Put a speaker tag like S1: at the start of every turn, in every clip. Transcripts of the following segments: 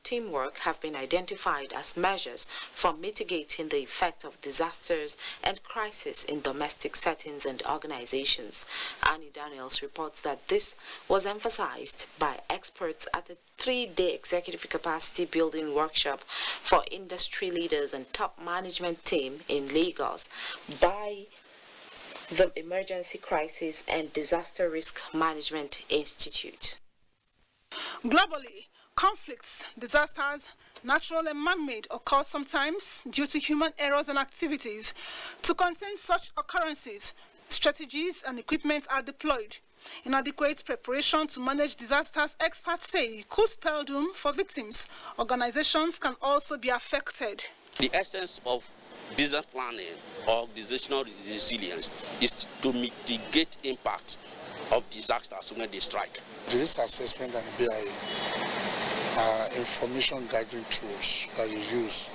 S1: teamwork have been identified as measures for mitigating the effect of disasters and crises in domestic settings and organizations. Annie Daniels reports that this was emphasized by experts at a 3-day executive capacity building workshop for industry leaders and top management team in Lagos by the Emergency Crisis and Disaster Risk Management Institute.
S2: Globally, conflicts, disasters, natural and man-made, occur sometimes due to human errors and activities. To contain such occurrences, strategies and equipment are deployed. Inadequate preparation to manage disasters, experts say, could spell doom for victims. Organizations can also be affected.
S3: The essence of business planning or organizational resilience is to mitigate impact of disasters when they strike.
S4: The risk assessment and the BIA are information gathering tools that you use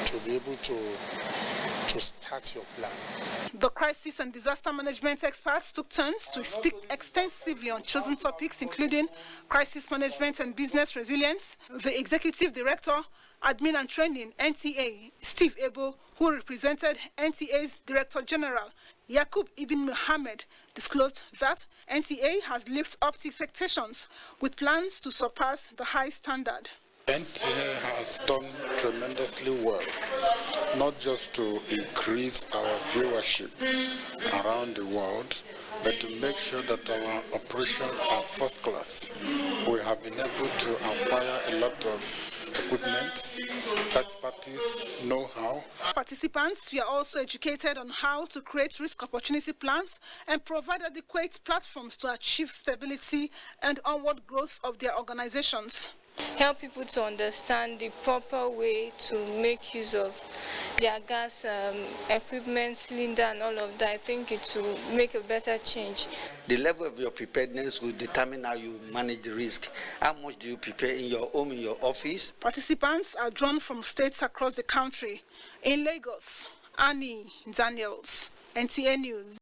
S4: to be able to start your plan.
S2: The crisis and disaster management experts took turns to speak extensively on chosen topics, including crisis management and business resilience. The executive director, admin and training, NTA, Steve Ebo, who represented NTA's Director General, Yakub Ibn Mohammed, disclosed that NTA has lived up to expectations with plans to surpass the high standard.
S4: NTA has done tremendously well, not just to increase our viewership around the world, but to make sure that our operations are first class. We have been able to acquire a lot of equipment, expertise, know-how.
S2: Participants were also educated on how to create risk opportunity plans and provide adequate platforms to achieve stability and onward growth of their organizations.
S5: Help people to understand the proper way to make use of their gas equipment, cylinder and all of that. I think it will make a better change.
S6: The level of your preparedness will determine how you manage the risk. How much do you prepare in your home, in your office?
S2: Participants are drawn from states across the country. In Lagos, Annie Daniels, NTA News.